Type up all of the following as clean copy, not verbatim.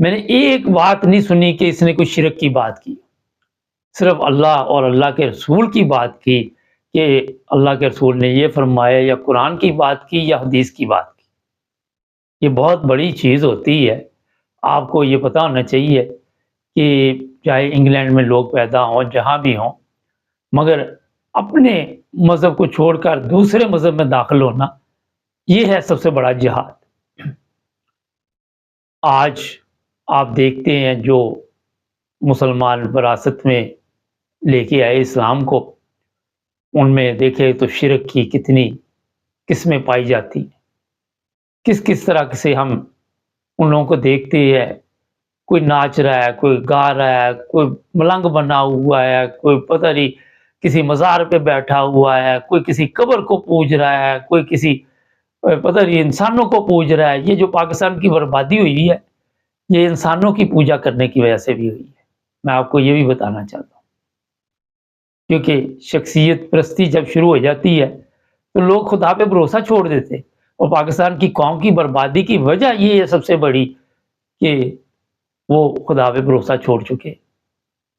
میں نے ایک بات نہیں سنی کہ اس نے کوئی شرک کی بات کی، صرف اللہ اور اللہ کے رسول کی بات کی کہ اللہ کے رسول نے یہ فرمایا، یا قرآن کی بات کی یا حدیث کی بات کی۔ یہ بہت بڑی چیز ہوتی ہے، آپ کو یہ پتہ ہونا چاہیے کہ چاہے انگلینڈ میں لوگ پیدا ہوں، جہاں بھی ہوں، مگر اپنے مذہب کو چھوڑ کر دوسرے مذہب میں داخل ہونا، یہ ہے سب سے بڑا جہاد۔ آج آپ دیکھتے ہیں جو مسلمان وراثت میں لے کے آئے اسلام کو، ان میں دیکھے تو شرک کی کتنی قسمیں پائی جاتی ہیں۔ کس کس طرح سے ہم ان لوگوں کو دیکھتے ہیں، کوئی ناچ رہا ہے، کوئی گا رہا ہے، کوئی ملنگ بنا ہوا ہے، کوئی پتہ نہیں کسی مزار پہ بیٹھا ہوا ہے، کوئی کسی قبر کو پوج رہا ہے، کوئی کسی پتہ نہیں انسانوں کو پوج رہا ہے۔ یہ جو پاکستان کی بربادی ہوئی ہے، یہ انسانوں کی پوجا کرنے کی وجہ سے بھی ہوئی ہے۔ میں آپ کو یہ بھی بتانا چاہتا ہوں، کیونکہ شخصیت پرستی جب شروع ہو جاتی ہے تو لوگ خدا پہ بھروسہ چھوڑ دیتے، اور پاکستان کی قوم کی بربادی کی وجہ یہ ہے سب سے بڑی کہ وہ خدا پہ بھروسہ چھوڑ چکے۔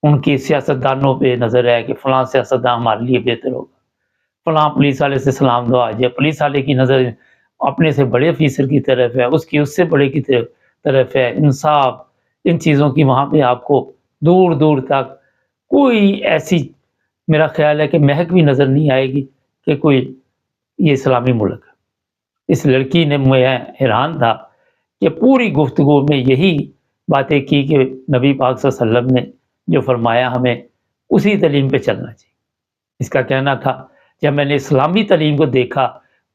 ان کی سیاستدانوں پہ نظر ہے کہ فلاں سیاستدان ہمارے لیے بہتر ہوگا، فلاں پولیس والے سے سلام دعا ہے، پولیس والے کی نظر اپنے سے بڑے افیسر کی طرف ہے، اس کی اس سے بڑے کی طرف ہے، انصاف، ان چیزوں کی وہاں پہ آپ کو دور دور تک کوئی ایسی، میرا خیال ہے کہ مہک بھی نظر نہیں آئے گی کہ کوئی یہ اسلامی ملک ہے۔ اس لڑکی نے، میں حیران تھا کہ پوری گفتگو میں یہی باتیں کی کہ نبی پاک صلی اللہ علیہ وسلم نے جو فرمایا ہمیں اسی تعلیم پہ چلنا چاہیے۔ اس کا کہنا تھا جب میں نے اسلامی تعلیم کو دیکھا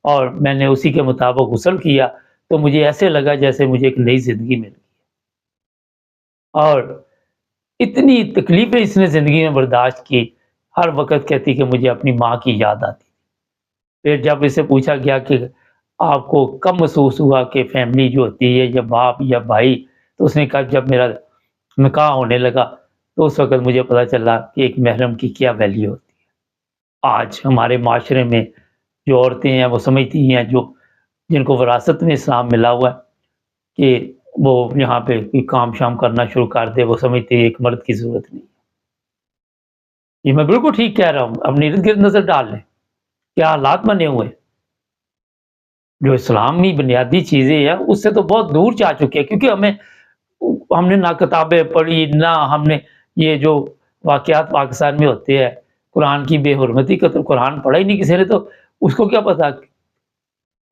اور میں نے اسی کے مطابق غسل کیا تو مجھے ایسے لگا جیسے مجھے ایک نئی زندگی مل گئی، اور اتنی تکلیفیں اس نے زندگی میں برداشت کی، ہر وقت کہتی کہ مجھے اپنی ماں کی یاد آتی۔ پھر جب اسے پوچھا گیا کہ آپ کو کب محسوس ہوا کہ فیملی جو ہوتی ہے یا باپ یا بھائی، تو اس نے کہا جب میرا نکاح ہونے لگا تو اس وقت مجھے پتہ چلا کہ ایک محرم کی کیا ویلیو ہوتی ہے۔ آج ہمارے معاشرے میں جو عورتیں ہیں وہ سمجھتی ہیں، جن کو وراثت میں اسلام ملا ہوا ہے، کہ وہ یہاں پہ کوئی کام شام کرنا شروع کر دے، وہ سمجھتے ہیں ایک مرد کی ضرورت نہیں۔ یہ میں بالکل ٹھیک کہہ رہا ہوں، اپنے ارد گرد نظر ڈال لیں کیا حالات بنے ہوئے۔ جو اسلامی بنیادی چیزیں ہیں اس سے تو بہت دور جا چکے ہیں، کیونکہ ہم نے نہ کتابیں پڑھی، نہ ہم نے یہ جو واقعات پاکستان میں ہوتے ہیں، قرآن کی بے حرمتی کا تو قرآن پڑھا ہی نہیں کسی نے، تو اس کو کیا پتا،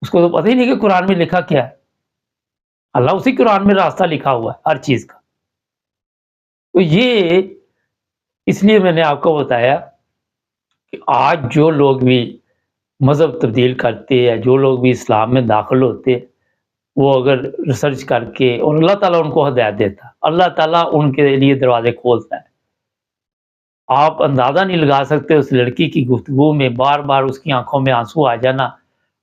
اس کو تو پتہ ہی نہیں کہ قرآن میں لکھا کیا ہے۔ اللہ اسی قرآن میں راستہ لکھا ہوا ہے ہر چیز کا۔ تو یہ اس لیے میں نے آپ کو بتایا کہ آج جو لوگ بھی مذہب تبدیل کرتے ہیں، جو لوگ بھی اسلام میں داخل ہوتے ہیں، وہ اگر ریسرچ کر کے، اور اللہ تعالیٰ ان کو ہدایت دیتا، اللہ تعالیٰ ان کے لیے دروازے کھولتا ہے۔ آپ اندازہ نہیں لگا سکتے اس لڑکی کی گفتگو میں بار بار اس کی آنکھوں میں آنسو آ جانا،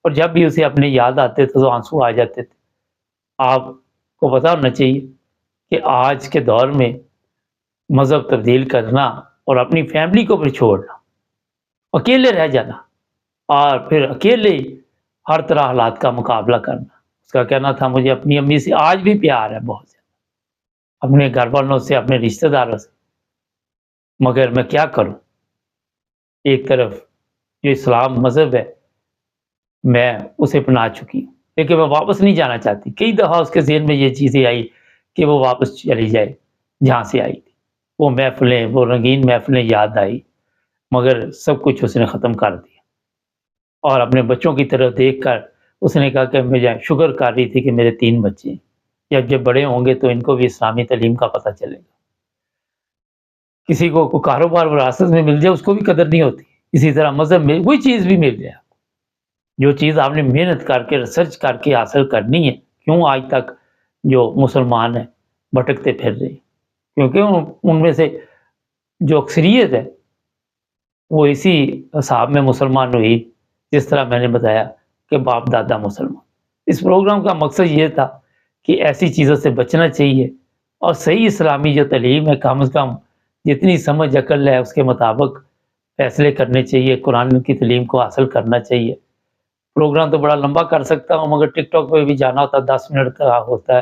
اور جب بھی اسے اپنے یاد آتے تھے تو آنسو آ جاتے تھے۔ آپ کو پتہ ہونا چاہیے کہ آج کے دور میں مذہب تبدیل کرنا اور اپنی فیملی کو پھر چھوڑنا، اکیلے رہ جانا، اور پھر اکیلے ہر طرح حالات کا مقابلہ کرنا۔ اس کا کہنا تھا مجھے اپنی امی سے آج بھی پیار ہے بہت زیادہ، اپنے گھر والوں سے، اپنے رشتہ داروں سے، مگر میں کیا کروں، ایک طرف جو اسلام مذہب ہے میں اسے اپنا چکی ہوں، لیکن میں واپس نہیں جانا چاہتی۔ کئی دفعہ اس کے ذہن میں یہ چیزیں آئی کہ وہ واپس چلی جائے جہاں سے آئی تھی، وہ محفلیں، وہ رنگین محفلیں یاد آئی، مگر سب کچھ اس نے ختم کر دیا۔ اور اپنے بچوں کی طرف دیکھ کر اس نے کہا کہ مجھے شکر کر رہی تھی کہ میرے 3 بچے ہیں، یا جب بڑے ہوں گے تو ان کو بھی اسلامی تعلیم کا پتہ چلے گا۔ کسی کو کوئی کاروبار وراثت میں مل جائے اس کو بھی قدر نہیں ہوتی، اسی طرح مذہب میں وہی چیز بھی مل جائے، جو چیز آپ نے محنت کر کے ریسرچ کر کے حاصل کرنی ہے۔ کیوں آج تک جو مسلمان ہیں بھٹکتے پھر رہے ہیں؟ کیونکہ ان میں سے جو اکثریت ہے وہ اسی حساب میں مسلمان ہوئی جس طرح میں نے بتایا کہ باپ دادا مسلمان۔ اس پروگرام کا مقصد یہ تھا کہ ایسی چیزوں سے بچنا چاہیے، اور صحیح اسلامی جو تعلیم ہے کم از کم جتنی سمجھ عقل ہے اس کے مطابق فیصلے کرنے چاہیے، قرآن کی تعلیم کو حاصل کرنا چاہیے۔ پروگرام تو بڑا لمبا کر سکتا ہوں، مگر ٹک ٹاک پہ بھی جانا ہوتا ہے، 10 منٹ کا ہوتا ہے،